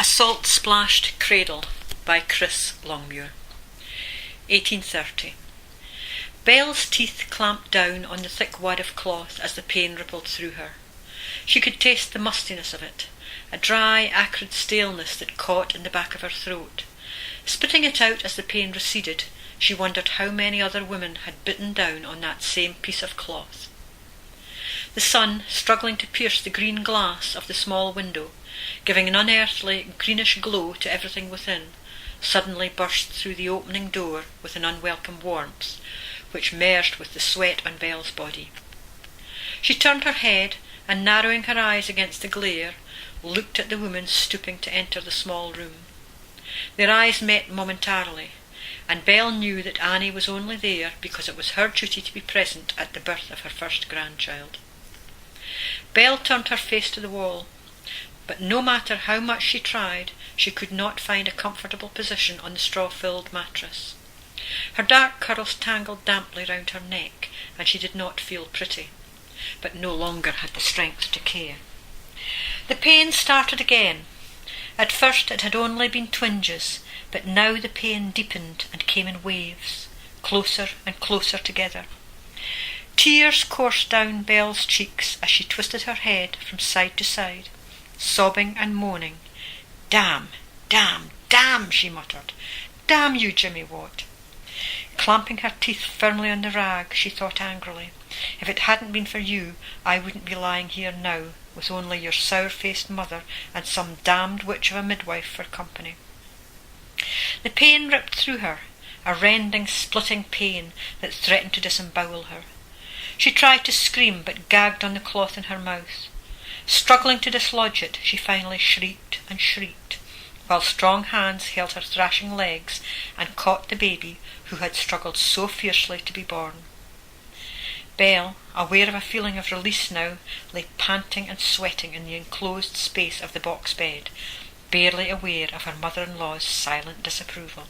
A Salt-Splashed Cradle by Chris Longmuir. 1830. Belle's teeth clamped down on the thick wad of cloth as the pain rippled through her. She could taste the mustiness of it, a dry, acrid staleness that caught in the back of her throat. Spitting it out as the pain receded, she wondered how many other women had bitten down on that same piece of cloth. The sun, struggling to pierce the green glass of the small window, giving an unearthly greenish glow to everything within, suddenly burst through the opening door with an unwelcome warmth, which merged with the sweat on Belle's body. She turned her head, and narrowing her eyes against the glare, looked at the woman stooping to enter the small room. Their eyes met momentarily, and Belle knew that Annie was only there because it was her duty to be present at the birth of her first grandchild. Belle turned her face to the wall, but no matter how much she tried, she could not find a comfortable position on the straw-filled mattress. Her dark curls tangled damply round her neck, and she did not feel pretty, but no longer had the strength to care. The pain started again. At first it had only been twinges, but now the pain deepened and came in waves, closer and closer together. Tears coursed down Belle's cheeks as she twisted her head from side to side, sobbing and moaning. "Damn, damn, damn," she muttered. "Damn you, Jimmy Watt." Clamping her teeth firmly on the rag, she thought angrily, "If it hadn't been for you, I wouldn't be lying here now, with only your sour-faced mother and some damned witch of a midwife for company." The pain ripped through her, a rending, splitting pain that threatened to disembowel her. She tried to scream, but gagged on the cloth in her mouth. Struggling to dislodge it, she finally shrieked and shrieked, while strong hands held her thrashing legs and caught the baby who had struggled so fiercely to be born. Belle, aware of a feeling of release now, lay panting and sweating in the enclosed space of the box bed, barely aware of her mother-in-law's silent disapproval.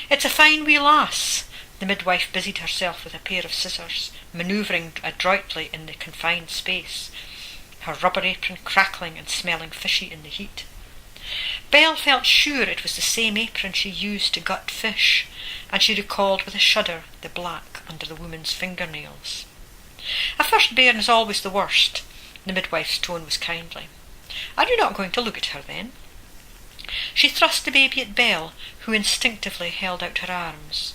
"It's a fine wee lass." The midwife busied herself with a pair of scissors, manoeuvring adroitly in the confined space, her rubber apron crackling and smelling fishy in the heat. Belle felt sure it was the same apron she used to gut fish, and she recalled with a shudder the black under the woman's fingernails. "A first bairn is always the worst." The midwife's tone was kindly. "Are you not going to look at her, then?" She thrust the baby at Belle, who instinctively held out her arms.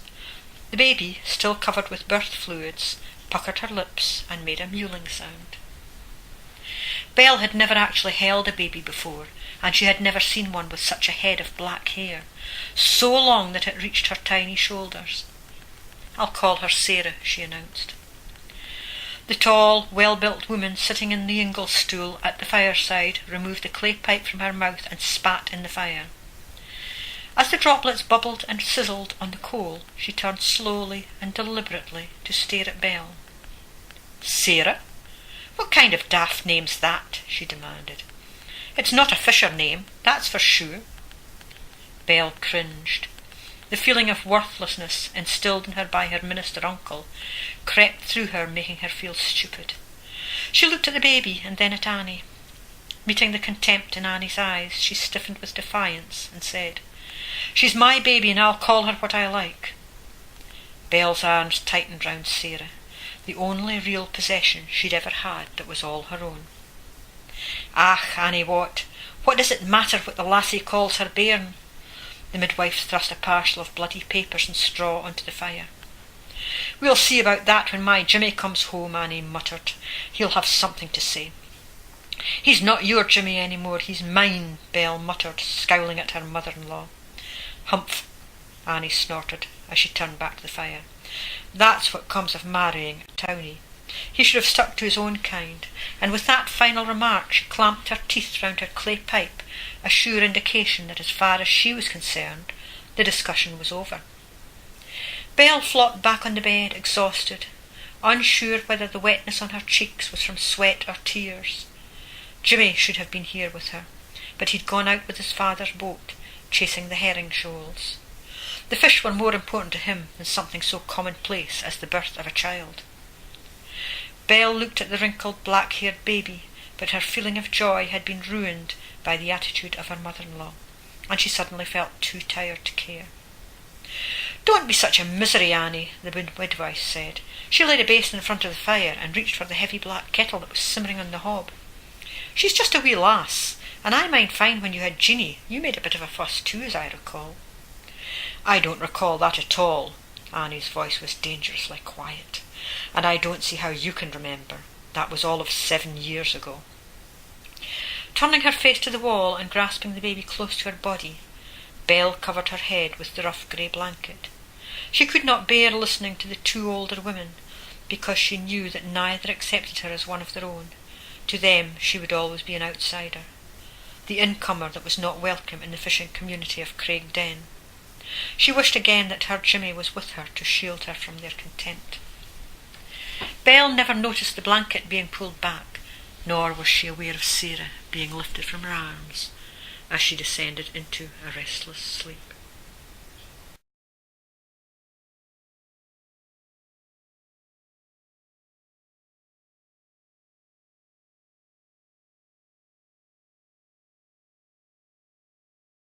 The baby, still covered with birth fluids, puckered her lips and made a mewling sound. Belle had never actually held a baby before, and she had never seen one with such a head of black hair, so long that it reached her tiny shoulders. "I'll call her Sarah," she announced. The tall, well-built woman sitting in the ingle stool at the fireside removed the clay pipe from her mouth and spat in the fire. As the droplets bubbled and sizzled on the coal, she turned slowly and deliberately to stare at Belle. "Sarah? What kind of daft name's that?" she demanded. "It's not a fisher name, that's for sure." Belle cringed. The feeling of worthlessness instilled in her by her minister uncle crept through her, making her feel stupid. She looked at the baby and then at Annie. Meeting the contempt in Annie's eyes, she stiffened with defiance and said, "She's my baby and I'll call her what I like." Belle's arms tightened round Sarah, the only real possession she'd ever had that was all her own. "Ah, Annie Watt, what does it matter what the lassie calls her bairn?" The midwife thrust a parcel of bloody papers and straw onto the fire. "We'll see about that when my Jimmy comes home," Annie muttered. "He'll have something to say." "He's not your Jimmy any more, he's mine," Belle muttered, scowling at her mother-in-law. "Humph," Annie snorted as she turned back to the fire. "That's what comes of marrying a townie. He should have stuck to his own kind," and with that final remark she clamped her teeth round her clay pipe, a sure indication that as far as she was concerned, the discussion was over. Belle flopped back on the bed, exhausted, unsure whether the wetness on her cheeks was from sweat or tears. Jimmy should have been here with her, but he'd gone out with his father's boat, chasing the herring shoals. The fish were more important to him than something so commonplace as the birth of a child. Belle looked at the wrinkled, black-haired baby, but her feeling of joy had been ruined by the attitude of her mother-in-law, and she suddenly felt too tired to care. "Don't be such a misery, Annie," the midwife said. She laid a basin in front of the fire and reached for the heavy black kettle that was simmering on the hob. "She's just a wee lass, and I mind fine when you had Jeanie. You made a bit of a fuss too, as I recall." "I don't recall that at all." Annie's voice was dangerously quiet. "And I don't see how you can remember. That was all of 7 years ago." Turning her face to the wall and grasping the baby close to her body, Belle covered her head with the rough grey blanket. She could not bear listening to the two older women, because she knew that neither accepted her as one of their own. To them she would always be an outsider, the incomer that was not welcome in the fishing community of Craigden. She wished again that her Jimmy was with her to shield her from their contempt. Belle never noticed the blanket being pulled back, nor was she aware of Sarah being lifted from her arms as she descended into a restless sleep.